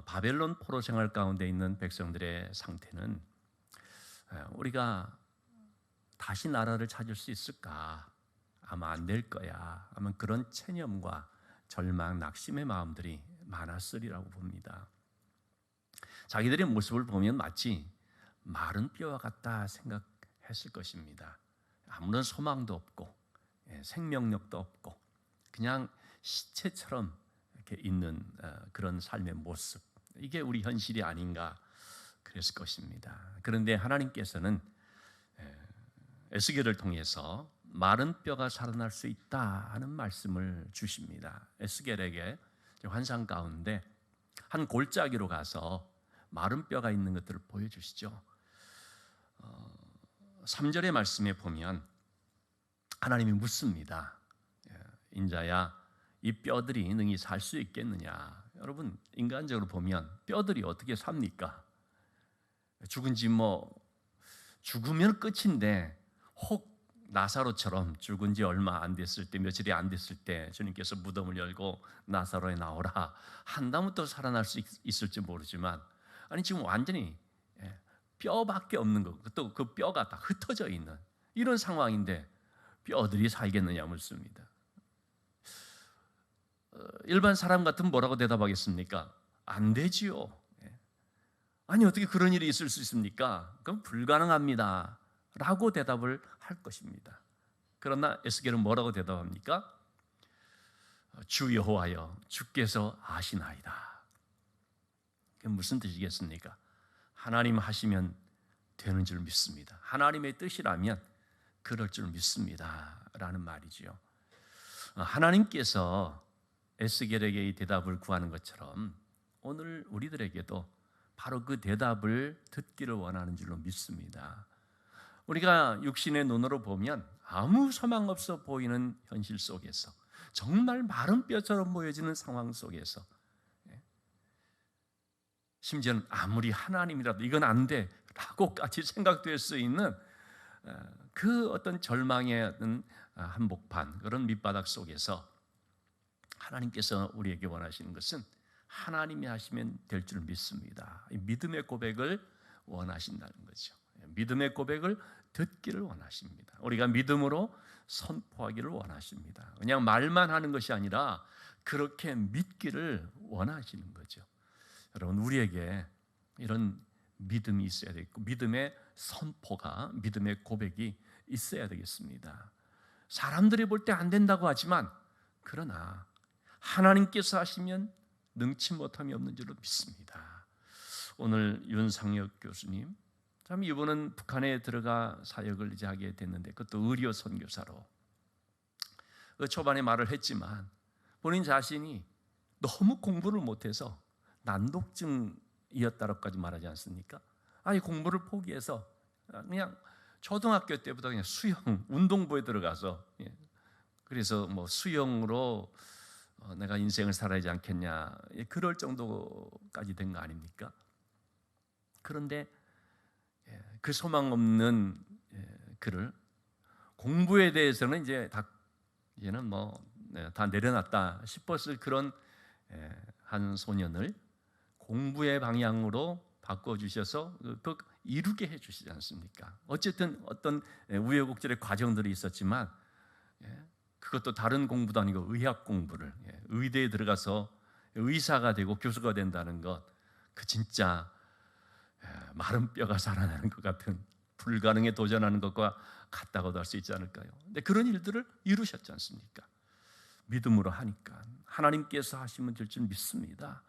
바벨론 포로 생활 가운데 있는 백성들의 상태는 우리가 다시 나라를 찾을 수 있을까? 아마 안 될 거야. 아마 그런 체념과 절망, 낙심의 마음들이 많았으리라고 봅니다. 자기들의 모습을 보면 마치 마른 뼈와 같다 생각했을 것입니다. 아무런 소망도 없고 생명력도 없고 그냥 시체처럼 이렇게 있는 그런 삶의 모습, 이게 우리 현실이 아닌가 그랬을 것입니다. 그런데 하나님께서는 에스겔을 통해서 마른 뼈가 살아날 수 있다 하는 말씀을 주십니다. 에스겔에게 환상 가운데 한 골짜기로 가서 마른 뼈가 있는 것들을 보여주시죠. 3절의 말씀에 보면 하나님이 묻습니다. 인자야, 이 뼈들이 능히 살 수 있겠느냐? 여러분, 인간적으로 보면 뼈들이 어떻게 삽니까? 죽은 지 죽으면 끝인데, 혹 나사로처럼 죽은 지 얼마 안 됐을 때, 며칠이 안 됐을 때 주님께서 무덤을 열고 나사로에 나오라 한다면 또 살아날 수 있을지 모르지만, 아니 지금 완전히 뼈밖에 없는 거, 또 그 뼈가 다 흩어져 있는 이런 상황인데 뼈들이 살겠느냐 묻습니다. 일반 사람 같으면 뭐라고 대답하겠습니까? 안 되지요. 아니 어떻게 그런 일이 있을 수 있습니까? 그럼 불가능합니다 라고 대답을 할 것입니다. 그러나 에스겔은 뭐라고 대답합니까? 주 여호와여, 주께서 아시나이다. 그게 무슨 뜻이겠습니까? 하나님 하시면 되는 줄 믿습니다. 하나님의 뜻이라면 그럴 줄 믿습니다 라는 말이죠. 하나님께서 에스겔에게 이 대답을 구하는 것처럼 오늘 우리들에게도 바로 그 대답을 듣기를 원하는 줄로 믿습니다. 우리가 육신의 눈으로 보면 아무 소망 없어 보이는 현실 속에서, 정말 마른 뼈처럼 보여지는 상황 속에서, 심지어는 아무리 하나님이라도 이건 안 돼 라고까지 생각될 수 있는 그 어떤 절망의 어떤 한복판, 그런 밑바닥 속에서 하나님께서 우리에게 원하시는 것은 하나님이 하시면 될 줄 믿습니다. 이 믿음의 고백을 원하신다는 거죠. 믿음의 고백을 듣기를 원하십니다. 우리가 믿음으로 선포하기를 원하십니다. 그냥 말만 하는 것이 아니라 그렇게 믿기를 원하시는 거죠. 여러분, 우리에게 이런 믿음이 있어야 되겠고, 믿음의 선포가, 믿음의 고백이 있어야 되겠습니다. 사람들이 볼 때 안 된다고 하지만, 그러나 하나님께서 하시면 능치 못함이 없는 줄로 믿습니다. 오늘 윤상혁 교수님, 참 이분은 북한에 들어가 사역을 이제 하게 됐는데, 그것도 의료 선교사로 그 초반에 말을 했지만 본인 자신이 너무 공부를 못해서 난독증이었다고까지 말하지 않습니까? 아예 공부를 포기해서 그냥 초등학교 때부터 그냥 수영, 운동부에 들어가서, 그래서 수영으로 내가 인생을 살아야 하지 않겠냐, 그럴 정도까지 된 거 아닙니까? 그런데 그 소망 없는 그를 공부에 대해서는 이제는 다 내려놨다 싶었을 그런 한 소년을 공부의 방향으로 바꿔주셔서 그 이루게 해주시지 않습니까? 어쨌든 어떤 우여곡절의 과정들이 있었지만, 그것도 다른 공부도 아니고 의학 공부를, 의대에 들어가서 의사가 되고 교수가 된다는 것, 그 진짜 마른 뼈가 살아나는 것 같은, 불가능에 도전하는 것과 같다고도 할 수 있지 않을까요? 근데 그런 일들을 이루셨지 않습니까? 믿음으로 하니까 하나님께서 하시면 될 줄 믿습니다.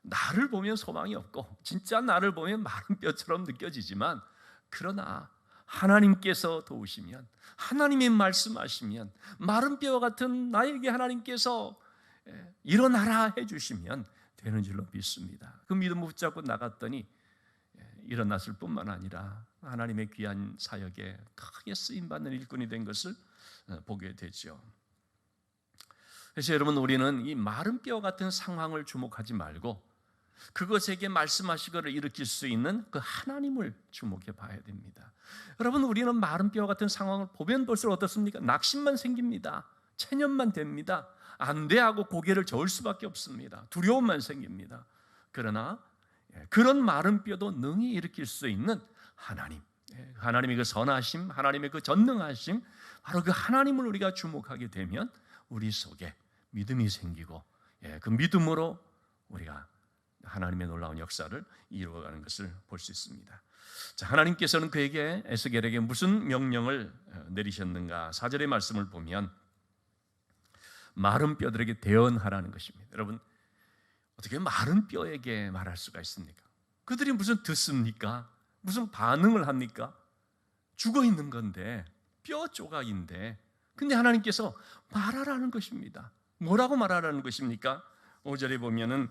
나를 보면 소망이 없고 진짜 나를 보면 마른 뼈처럼 느껴지지만, 그러나 하나님께서 도우시면, 하나님이 말씀하시면, 마른 뼈와 같은 나에게 하나님께서 일어나라 해주시면 되는 줄로 믿습니다. 그 믿음을 붙잡고 나갔더니 일어났을 뿐만 아니라 하나님의 귀한 사역에 크게 쓰임받는 일꾼이 된 것을 보게 되죠. 그래서 여러분, 우리는 이 마른 뼈 같은 상황을 주목하지 말고 그것에게 말씀하시거를 일으킬 수 있는 그 하나님을 주목해 봐야 됩니다. 여러분, 우리는 마른 뼈 같은 상황을 보면 볼수록 어떻습니까? 낙심만 생깁니다. 체념만 됩니다. 안 돼 하고 고개를 저을 수밖에 없습니다. 두려움만 생깁니다. 그러나 그런 마른 뼈도 능히 일으킬 수 있는 하나님, 하나님의 그 선하심, 하나님의 그 전능하심, 바로 그 하나님을 우리가 주목하게 되면 우리 속에 믿음이 생기고 그 믿음으로 우리가 하나님의 놀라운 역사를 이루어가는 것을 볼 수 있습니다. 자, 하나님께서는 그에게 에스겔에게 무슨 명령을 내리셨는가? 4절의 말씀을 보면 마른 뼈들에게 대언하라는 것입니다. 여러분, 어떻게 마른 뼈에게 말할 수가 있습니까? 그들이 무슨 듣습니까? 무슨 반응을 합니까? 죽어 있는 건데, 뼈 조각인데, 근데 하나님께서 말하라는 것입니다. 뭐라고 말하라는 것입니까? 5절에 보면은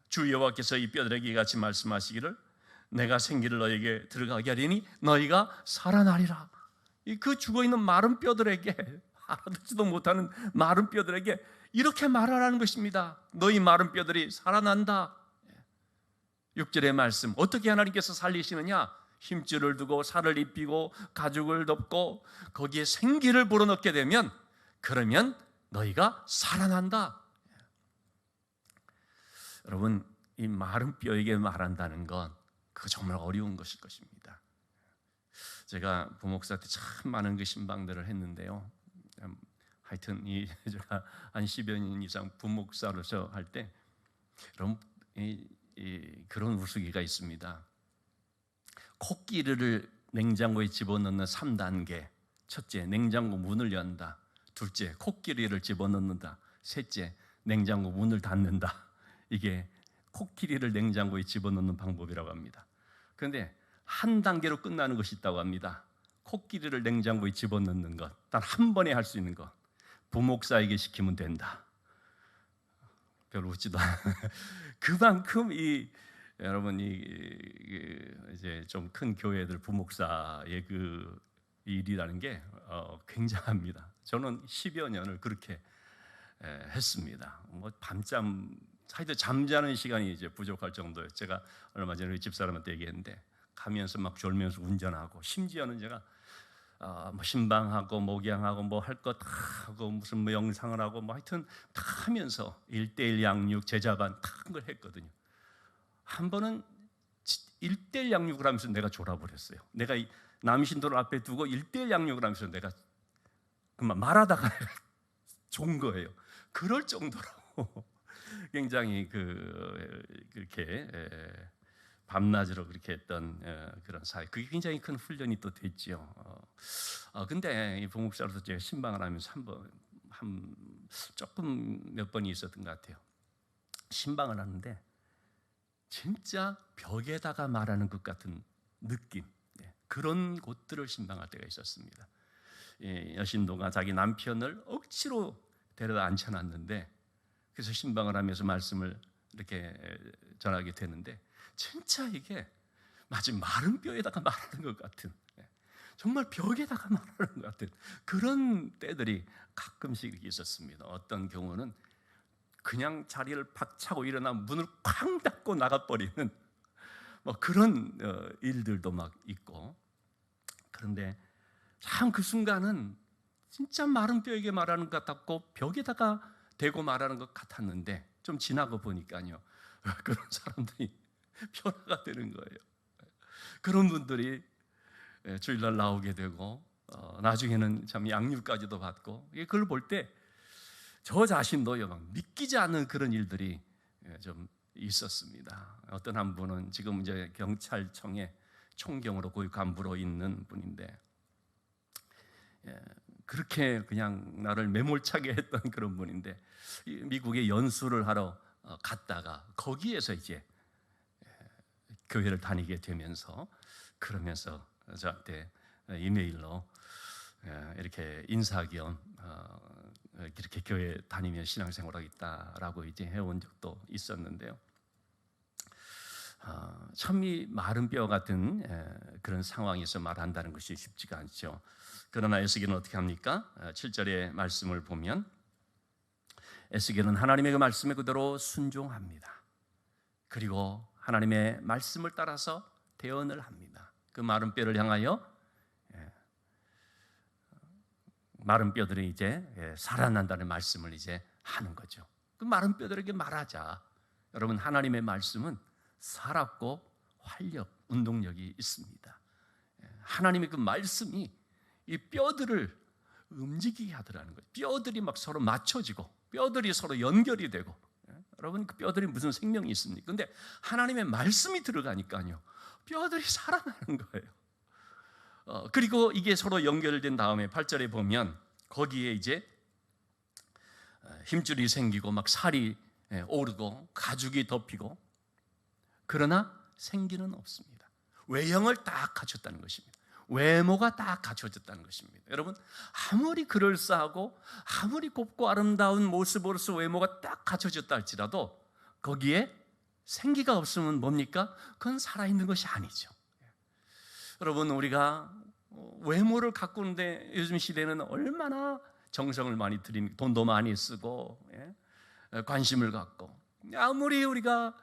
주 여호와께서 이 뼈들에게 이같이 말씀하시기를 내가 생기를 너에게 들어가게 하리니 너희가 살아나리라. 그 죽어있는 마른 뼈들에게, 알아듣지도 못하는 마른 뼈들에게 이렇게 말하라는 것입니다. 너희 마른 뼈들이 살아난다. 6절의 말씀, 어떻게 하나님께서 살리시느냐? 힘줄을 두고 살을 입히고 가죽을 덮고 거기에 생기를 불어넣게 되면, 그러면 너희가 살아난다. 여러분, 이 마른 뼈에게 말한다는 건 그거 정말 어려운 것일 것입니다. 제가 부목사 때 참 많은 그 신방들을 했는데요. 하여튼 제가 한 10여 년 이상 부목사로서 할 때 그런 우스개가 있습니다. 코끼리를 냉장고에 집어넣는 3단계. 첫째, 냉장고 문을 연다. 둘째, 코끼리를 집어넣는다. 셋째, 냉장고 문을 닫는다. 이게 코끼리를 냉장고에 집어넣는 방법이라고 합니다. 그런데 한 단계로 끝나는 것이 있다고 합니다. 코끼리를 냉장고에 집어넣는 것, 단 한 번에 할 수 있는 것, 부목사에게 시키면 된다. 별로 웃지도 않아요. 그만큼 여러분 이제 좀 큰 교회들 부목사의 그 일이라는 게 굉장합니다. 저는 10여 년을 그렇게 했습니다. 뭐 밤잠, 하여튼 잠자는 시간이 이제 부족할 정도예요. 제가 얼마 전에 집사람한테 얘기했는데, 가면서 막 졸면서 운전하고, 심지어는 제가 뭐 신방하고 목양하고 뭐 할 거 다 하고 무슨 뭐 영상을 하고 뭐 하여튼 다 하면서 1:1 양육 제자반 다 한 걸 했거든요. 한 번은 1:1 양육을 하면서 내가 졸아버렸어요. 내가 남신도를 앞에 두고 1:1 양육을 하면서 내가 그만 말하다가 좋은 거예요. 그럴 정도로 굉장히 그렇게 밤낮으로 그렇게 했던 그런 사회, 그게 굉장히 큰 훈련이 또 됐죠. 근데 이 부목사로서 제가 신방을 하면서 조금 몇 번이 있었던 것 같아요. 신방을 하는데 진짜 벽에다가 말하는 것 같은 느낌, 그런 곳들을 신방할 때가 있었습니다. 여신도가 자기 남편을 억지로 데려다 앉혀놨는데, 그래서 신방을 하면서 말씀을 이렇게 전하게 되는데, 진짜 이게 마치 마른 뼈에다가 말하는 것 같은, 정말 벽에다가 말하는 것 같은 그런 때들이 가끔씩 있었습니다. 어떤 경우는 그냥 자리를 박차고 일어나 문을 쾅 닫고 나가버리는 뭐 그런 일들도 막 있고. 그런데 참 그 순간은 진짜 마른 뼈에게 말하는 것 같았고 벽에다가 대고 말하는 것 같았는데, 좀 지나고 보니까요, 그런 사람들이 변화가 되는 거예요. 그런 분들이 주일날 나오게 되고 나중에는 참 양육까지도 받고, 그걸 볼 때 저 자신도요, 막 믿기지 않는 그런 일들이 좀 있었습니다. 어떤 한 분은 지금 이제 경찰청에 총경으로 고위 간부로 있는 분인데, 그렇게 그냥 나를 매몰차게 했던 그런 분인데, 미국에 연수를 하러 갔다가 거기에서 이제 교회를 다니게 되면서, 그러면서 저한테 이메일로 이렇게 인사 겸 이렇게 교회 다니며 신앙생활하고 있다라고 이제 해온 적도 있었는데요. 참 이 마른 뼈 같은 그런 상황에서 말한다는 것이 쉽지가 않죠. 그러나 에스겔은 어떻게 합니까? 7절의 말씀을 보면 에스겔은 하나님의 그 말씀에 그대로 순종합니다. 그리고 하나님의 말씀을 따라서 대언을 합니다. 그 마른 뼈를 향하여 마른 뼈들이 이제 살아난다는 말씀을 이제 하는 거죠. 그 마른 뼈들에게 말하자. 여러분, 하나님의 말씀은 살았고 활력, 운동력이 있습니다. 하나님의 그 말씀이 이 뼈들을 움직이게 하더라는 거예요. 뼈들이 막 서로 맞춰지고 뼈들이 서로 연결이 되고. 여러분, 그 뼈들이 무슨 생명이 있습니까? 근데 하나님의 말씀이 들어가니까요, 뼈들이 살아나는 거예요. 그리고 이게 서로 연결된 다음에 8절에 보면 거기에 이제 힘줄이 생기고 막 살이 오르고 가죽이 덮이고, 그러나 생기는 없습니다. 외형을 딱 갖췄다는 것입니다. 외모가 딱 갖춰졌다는 것입니다. 여러분, 아무리 그럴싸하고 아무리 곱고 아름다운 모습으로서 외모가 딱 갖춰졌다 할지라도 거기에 생기가 없으면 뭡니까? 그건 살아있는 것이 아니죠. 여러분, 우리가 외모를 가꾸는데 요즘 시대는 얼마나 정성을 많이 들이는, 돈도 많이 쓰고 관심을 갖고, 아무리 우리가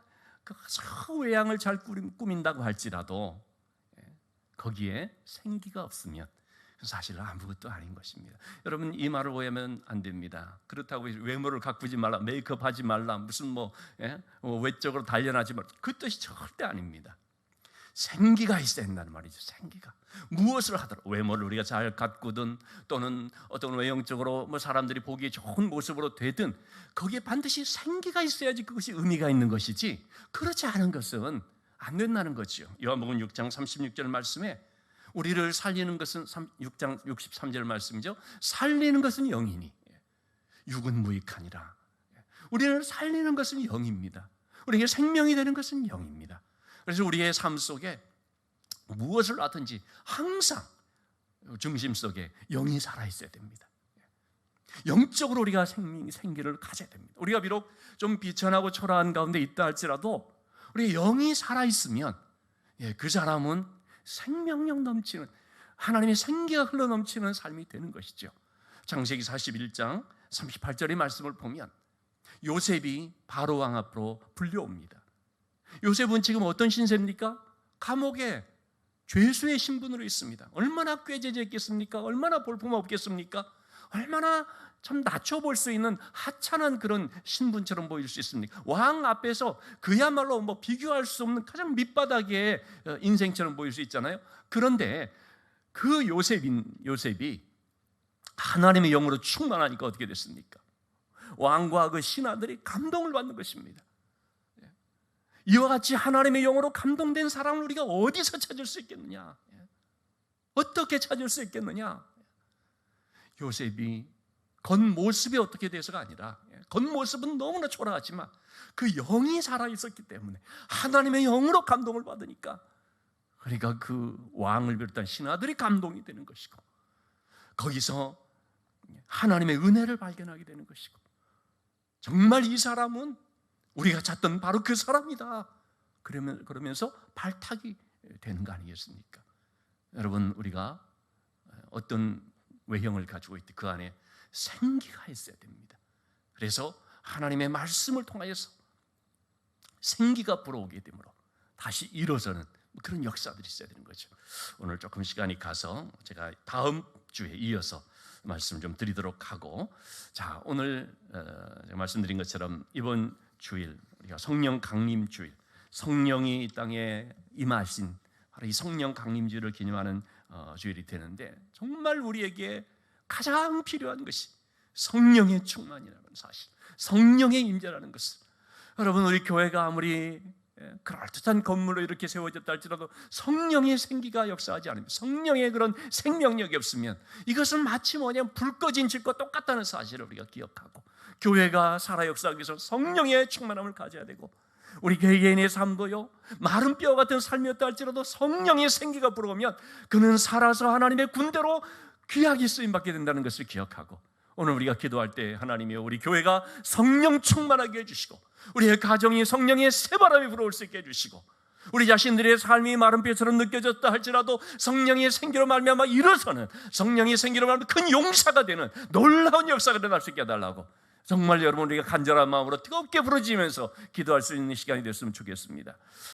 그 외양을 잘 꾸민다고 할지라도 거기에 생기가 없으면 사실 아무것도 아닌 것입니다. 여러분, 이 말을 오해하면 안 됩니다. 그렇다고 외모를 가꾸지 말라, 메이크업 하지 말라, 무슨 외적으로 단련하지 말라, 그 뜻이 절대 아닙니다. 생기가 있어야 된다는 말이죠. 생기가. 무엇을 하더라도 외모를 우리가 잘 가꾸든 또는 어떤 외형적으로 사람들이 보기에 좋은 모습으로 되든 거기에 반드시 생기가 있어야지 그것이 의미가 있는 것이지, 그렇지 않은 것은 안 된다는 거죠. 요한복음 6장 36절 말씀에 우리를 살리는 것은 6장 63절 말씀이죠. 살리는 것은 영이니 육은 무익하니라. 우리를 살리는 것은 영입니다. 우리에게 생명이 되는 것은 영입니다. 그래서 우리의 삶 속에 무엇을 하든지 항상 중심 속에 영이 살아있어야 됩니다. 영적으로 우리가 생기를 가져야 됩니다. 우리가 비록 좀 비천하고 초라한 가운데 있다 할지라도 우리 영이 살아있으면 그 사람은 생명력 넘치는, 하나님의 생기가 흘러넘치는 삶이 되는 것이죠. 창세기 41장 38절의 말씀을 보면 요셉이 바로 왕 앞으로 불려옵니다. 요셉은 지금 어떤 신세입니까? 감옥에 죄수의 신분으로 있습니다. 얼마나 꾀죄죄했겠습니까? 얼마나 볼품없겠습니까? 얼마나 참 낮춰볼 수 있는 하찮은 그런 신분처럼 보일 수 있습니까? 왕 앞에서 그야말로 비교할 수 없는 가장 밑바닥의 인생처럼 보일 수 있잖아요. 그런데 그 요셉이 하나님의 영으로 충만하니까 어떻게 됐습니까? 왕과 그 신하들이 감동을 받는 것입니다. 이와 같이 하나님의 영으로 감동된 사람을 우리가 어디서 찾을 수 있겠느냐? 어떻게 찾을 수 있겠느냐? 요셉이 겉모습이 어떻게 돼서가 아니라, 겉모습은 너무나 초라하지만 그 영이 살아있었기 때문에 하나님의 영으로 감동을 받으니까, 그러니까 그 왕을 비롯한 신하들이 감동이 되는 것이고, 거기서 하나님의 은혜를 발견하게 되는 것이고, 정말 이 사람은 우리가 찾던 바로 그 사람이다, 그러면서 발탁이 되는 거 아니겠습니까? 여러분, 우리가 어떤 외형을 가지고 있듯 그 안에 생기가 있어야 됩니다. 그래서 하나님의 말씀을 통하여서 생기가 불어오게 되므로 다시 일어서는 그런 역사들이 있어야 되는 거죠. 오늘 조금 시간이 가서 제가 다음 주에 이어서 말씀 좀 드리도록 하고, 자, 오늘 제가 말씀드린 것처럼 이번 주일 우리가 성령 강림 주일, 성령이 이 땅에 임하신 바로 이 성령 강림 주일을 기념하는 주일이 되는데, 정말 우리에게 가장 필요한 것이 성령의 충만이라는 사실, 성령의 임재라는 것을, 여러분, 우리 교회가 아무리 그럴듯한 건물로 이렇게 세워졌다 할지라도 성령의 생기가 역사하지 않으면, 성령의 그런 생명력이 없으면 이것은 마치 불 꺼진 집과 똑같다는 사실을 우리가 기억하고, 교회가 살아 역사하기 위해서 성령의 충만함을 가져야 되고, 우리 개개인의 삶도요, 마른 뼈 같은 삶이었다 할지라도 성령의 생기가 불어오면 그는 살아서 하나님의 군대로 귀하게 쓰임받게 된다는 것을 기억하고, 오늘 우리가 기도할 때 하나님이여, 우리 교회가 성령 충만하게 해주시고, 우리의 가정이 성령의 새바람이 불어올 수 있게 해주시고, 우리 자신들의 삶이 마른 뼈처럼 느껴졌다 할지라도 성령의 생기로 말미암아 일어서는, 성령의 생기로 말미암아 큰 용사가 되는 놀라운 역사가 일어날 수 있게 해달라고, 정말 여러분, 우리가 간절한 마음으로 뜨겁게 부르짖으면서 기도할 수 있는 시간이 됐으면 좋겠습니다.